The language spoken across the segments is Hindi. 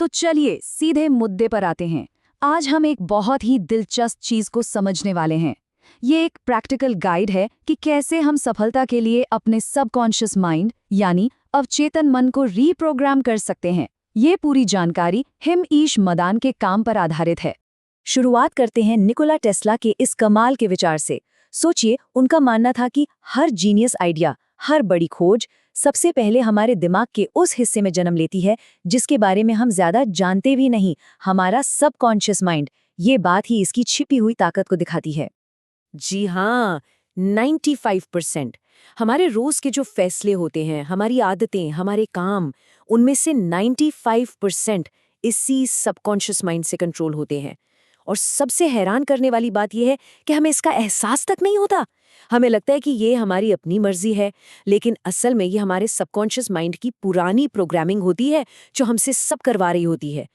तो चलिए सीधे मुद्दे पर आते हैं। आज हम एक बहुत ही दिलचस्प चीज को समझने वाले हैं। ये एक प्रैक्टिकल गाइड है कि कैसे हम सफलता के लिए अपने सबकॉन्शियस माइंड यानी अवचेतन मन को रीप्रोग्राम कर सकते हैं। ये पूरी जानकारी हिमईश मदान के काम पर आधारित है। शुरुआत करते हैं निकोला टेस्ला के इस कमाल के विचार से। सोचिए, उनका मानना था कि हर जीनियस आइडिया, हर बड़ी खोज सबसे पहले हमारे दिमाग के उस हिस्से में जन्म लेती है जिसके बारे में हम ज्यादा जानते भी नहीं, हमारा सबकॉन्शियस माइंड। ये बात ही इसकी छिपी हुई ताकत को दिखाती है। जी हाँ, 95%। हमारे रोज के जो फैसले होते हैं, हमारी आदतें, हमारे काम, उनमें से 95% इसी सबकॉन्शियस माइंड से कंट्रोल होते हैं। और सबसे हैरान करने वाली बात यह है कि हमें इसका एहसास तक नहीं होता। हमें लगता है कि ये हमारी अपनी मर्जी है, लेकिन असल में ये हमारे सबकॉन्शियस माइंड की पुरानी प्रोग्रामिंग होती है जो हमसे सब करवा रही होती है।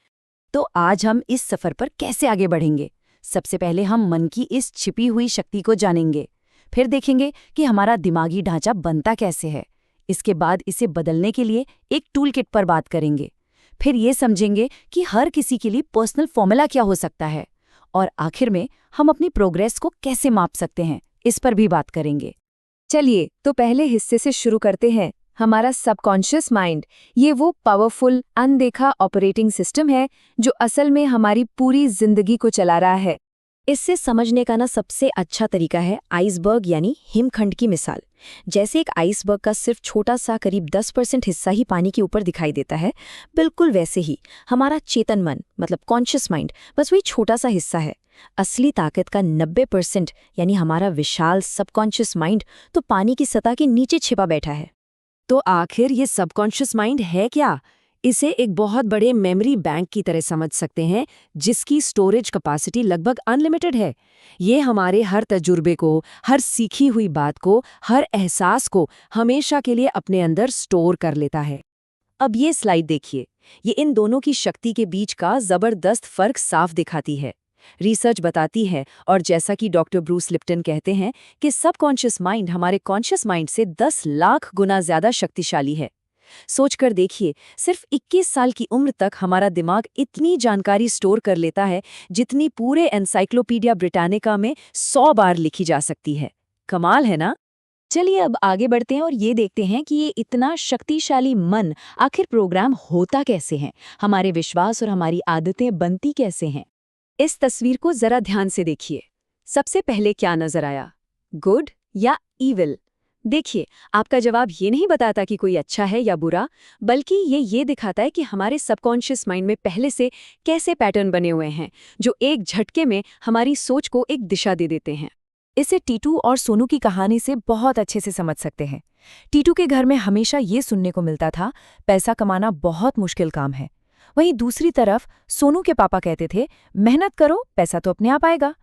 तो आज हम इस सफर पर कैसे आगे बढ़ेंगे? सबसे पहले हम मन की इस छिपी हुई शक्ति को जानेंगे। फिर देखेंगे कि हमारा दिमागी ढांचा बनता कैसे है। इसके बाद इसे बदलने के लिए एक टूल किट पर बात करेंगे। फिर ये समझेंगे कि हर किसी के लिए पर्सनल फॉर्मूला क्या हो सकता है। और आखिर में हम अपनी प्रोग्रेस को कैसे माप सकते हैं, इस पर भी बात करेंगे। चलिए, तो पहले हिस्से से शुरू करते हैं। हमारा सबकॉन्शियस माइंड, ये वो पावरफुल अनदेखा ऑपरेटिंग सिस्टम है जो असल में हमारी पूरी जिंदगी को चला रहा है। इससे समझने का सबसे अच्छा तरीका है आइसबर्ग यानी हिमखंड की मिसाल। जैसे एक आइसबर्ग का सिर्फ छोटा सा करीब 10% हिस्सा ही पानी के ऊपर दिखाई देता है, बिल्कुल वैसे ही हमारा चेतन मन मतलब कॉन्शियस माइंड बस वही छोटा सा हिस्सा है। असली ताकत का 90% यानी हमारा विशाल सबकॉन्शियस माइंड तो पानी की सतह के नीचे छिपा बैठा है। तो आखिर ये सबकॉन्शियस माइंड है क्या? इसे एक बहुत बड़े मेमोरी बैंक की तरह समझ सकते हैं, जिसकी स्टोरेज कैपेसिटी लगभग अनलिमिटेड है। ये हमारे हर तजुर्बे को, हर सीखी हुई बात को, हर एहसास को हमेशा के लिए अपने अंदर स्टोर कर लेता है। अब ये स्लाइड देखिए, ये इन दोनों की शक्ति के बीच का जबरदस्त फर्क साफ दिखाती है। रिसर्च बताती है, और जैसा कि डॉक्टर ब्रूस लिप्टन कहते हैं, कि सबकॉन्शियस माइंड हमारे कॉन्शियस माइंड से 10 लाख गुना ज्यादा शक्तिशाली है। सोचकर देखिए, सिर्फ 21 साल की उम्र तक हमारा दिमाग इतनी जानकारी स्टोर कर लेता है जितनी पूरे एनसाइक्लोपीडिया ब्रिटानिका में 100 बार लिखी जा सकती है। कमाल है ना? चलिए अब आगे बढ़ते हैं और ये देखते हैं कि ये इतना शक्तिशाली मन आखिर प्रोग्राम होता कैसे है, हमारे विश्वास और हमारी आदतें बनती कैसे हैं। इस तस्वीर को जरा ध्यान से देखिए। सबसे पहले क्या नजर आया, गुड या ईविल? देखिए, आपका जवाब ये नहीं बताता कि कोई अच्छा है या बुरा, बल्कि ये दिखाता है कि हमारे सबकॉन्शियस माइंड में पहले से कैसे पैटर्न बने हुए हैं जो एक झटके में हमारी सोच को एक दिशा दे देते हैं। इसे टीटू और सोनू की कहानी से बहुत अच्छे से समझ सकते हैं। टीटू के घर में हमेशा ये सुनने को मिलता था, पैसा कमाना बहुत मुश्किल काम है। वहीं दूसरी तरफ सोनू के पापा कहते थे, मेहनत करो, पैसा तो अपने आप आएगा।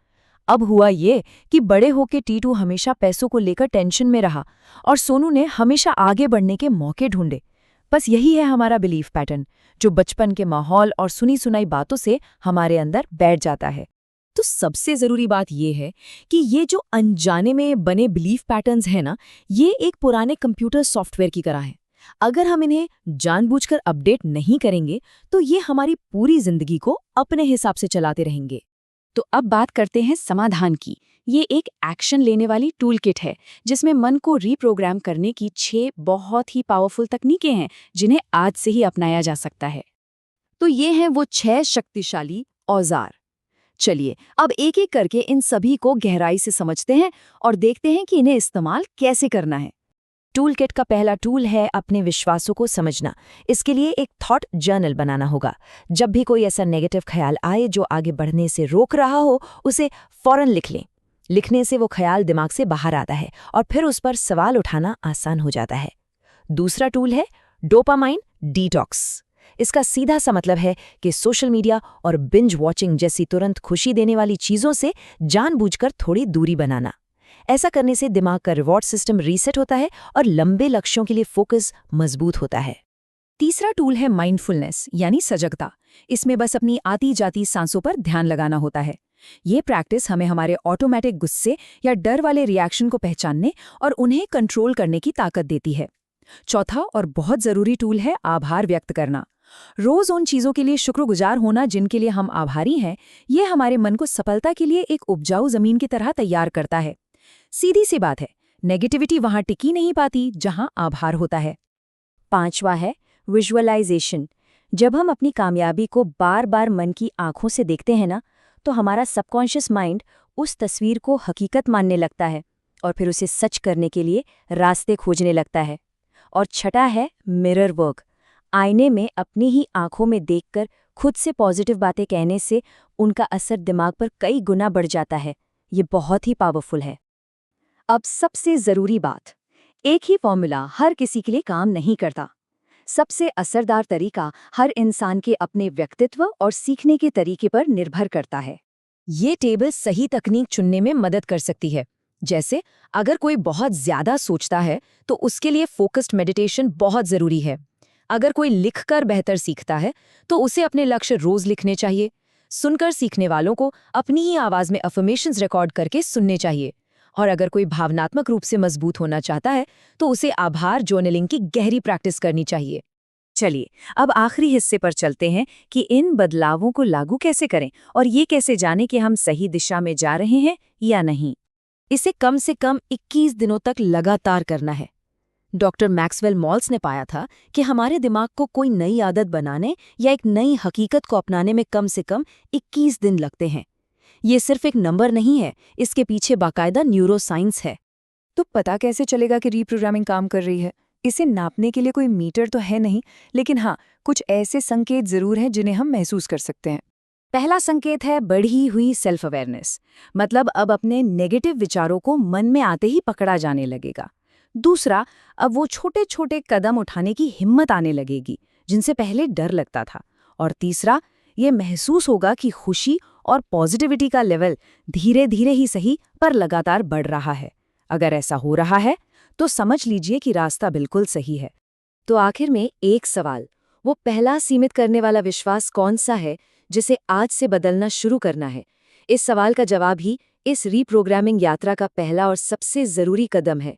अब हुआ ये कि बड़े होके टीटू हमेशा पैसों को लेकर टेंशन में रहा और सोनू ने हमेशा आगे बढ़ने के मौके ढूंढे। बस यही है हमारा बिलीफ पैटर्न, जो बचपन के माहौल और सुनी सुनाई बातों से हमारे अंदर बैठ जाता है। तो सबसे जरूरी बात यह है कि ये जो अनजाने में बने बिलीफ पैटर्न्स हैं ना, ये एक पुराने कंप्यूटर सॉफ्टवेयर की तरह है। अगर हम इन्हें जानबूझकर अपडेट नहीं करेंगे तो ये हमारी पूरी जिंदगी को अपने हिसाब से चलाते रहेंगे। तो अब बात करते हैं समाधान की। ये एक एक्शन लेने वाली टूल किट है जिसमें मन को रीप्रोग्राम करने की 6 बहुत ही पावरफुल तकनीकें हैं जिन्हें आज से ही अपनाया जा सकता है। तो ये हैं वो 6 शक्तिशाली औजार। चलिए अब एक एक करके इन सभी को गहराई से समझते हैं और देखते हैं कि इन्हें इस्तेमाल कैसे करना है। टूल किट का पहला टूल है अपने विश्वासों को समझना। इसके लिए एक थॉट जर्नल बनाना होगा। जब भी कोई ऐसा नेगेटिव ख्याल आए जो आगे बढ़ने से रोक रहा हो, उसे फौरन लिख लें। लिखने से वो ख्याल दिमाग से बाहर आता है और फिर उस पर सवाल उठाना आसान हो जाता है। दूसरा टूल है डोपामाइन डिटॉक्स। इसका सीधा सा मतलब है कि सोशल मीडिया और बिंज वॉचिंग जैसी तुरंत खुशी देने वाली चीज़ों से जानबूझकर थोड़ी दूरी बनाना। ऐसा करने से दिमाग का रिवॉर्ड सिस्टम रीसेट होता है और लंबे लक्ष्यों के लिए फोकस मजबूत होता है। तीसरा टूल है माइंडफुलनेस यानी सजगता। इसमें बस अपनी आती जाती सांसों पर ध्यान लगाना होता है। ये प्रैक्टिस हमें हमारे ऑटोमेटिक गुस्से या डर वाले रिएक्शन को पहचानने और उन्हें कंट्रोल करने की ताकत देती है। चौथा और बहुत ज़रूरी टूल है आभार व्यक्त करना। रोज उन चीजों के लिए शुक्रगुजार होना जिनके लिए हम आभारी हैं, ये हमारे मन को सफलता के लिए एक उपजाऊ जमीन की तरह तैयार करता है। सीधी सी बात है, नेगेटिविटी वहां टिकी नहीं पाती जहां आभार होता है। 5वां है विजुअलाइजेशन। जब हम अपनी कामयाबी को बार बार मन की आंखों से देखते हैं ना, तो हमारा सबकॉन्शियस माइंड उस तस्वीर को हकीकत मानने लगता है और फिर उसे सच करने के लिए रास्ते खोजने लगता है। और छठा है मिरर वर्क। आईने में अपनी ही आंखों में देखकर खुद से पॉजिटिव बातें कहने से उनका असर दिमाग पर कई गुना बढ़ जाता है। ये बहुत ही पावरफुल है। अब सबसे जरूरी बात, एक ही फॉर्मूला हर किसी के लिए काम नहीं करता। सबसे असरदार तरीका हर इंसान के अपने व्यक्तित्व और सीखने के तरीके पर निर्भर करता है। ये टेबल सही तकनीक चुनने में मदद कर सकती है। जैसे अगर कोई बहुत ज्यादा सोचता है तो उसके लिए फोकस्ड मेडिटेशन बहुत जरूरी है। अगर कोई लिखकर बेहतर सीखता है तो उसे अपने लक्ष्य रोज लिखने चाहिए। सुनकर सीखने वालों को अपनी ही आवाज में अफर्मेशंस रिकॉर्ड करके सुनने चाहिए। और अगर कोई भावनात्मक रूप से मजबूत होना चाहता है तो उसे आभार जर्नलिंग की गहरी प्रैक्टिस करनी चाहिए। चलिए अब आखिरी हिस्से पर चलते हैं कि इन बदलावों को लागू कैसे करें और ये कैसे जानें कि हम सही दिशा में जा रहे हैं या नहीं। इसे कम से कम 21 दिनों तक लगातार करना है। डॉक्टर मैक्सवेल मॉल्स ने पाया था कि हमारे दिमाग को कोई नई आदत बनाने या एक नई हकीकत को अपनाने में कम से कम 21 दिन लगते हैं। ये सिर्फ एक नंबर नहीं है, इसके पीछे बाकायदा न्यूरोसाइंस है। तो पता कैसे चलेगा कि रीप्रोग्रामिंग काम कर रही है? इसे नापने के लिए कोई मीटर तो है नहीं, लेकिन हाँ, कुछ ऐसे संकेत जरूर हैं जिन्हें हम महसूस कर सकते हैं। पहला संकेत है बढ़ी हुई सेल्फ अवेयरनेस। मतलब अब अपने नेगेटिव विचारों को मन में आते ही पकड़ा जाने लगेगा। दूसरा, अब वो छोटे छोटे कदम उठाने की हिम्मत आने लगेगी जिनसे पहले डर लगता था। और तीसरा, ये महसूस होगा कि खुशी और पॉजिटिविटी का लेवल धीरे धीरे ही सही पर लगातार बढ़ रहा है। अगर ऐसा हो रहा है तो समझ लीजिए कि रास्ता बिल्कुल सही है। तो आखिर में एक सवाल, वो पहला सीमित करने वाला विश्वास कौन सा है जिसे आज से बदलना शुरू करना है? इस सवाल का जवाब ही इस रीप्रोग्रामिंग यात्रा का पहला और सबसे जरूरी कदम है।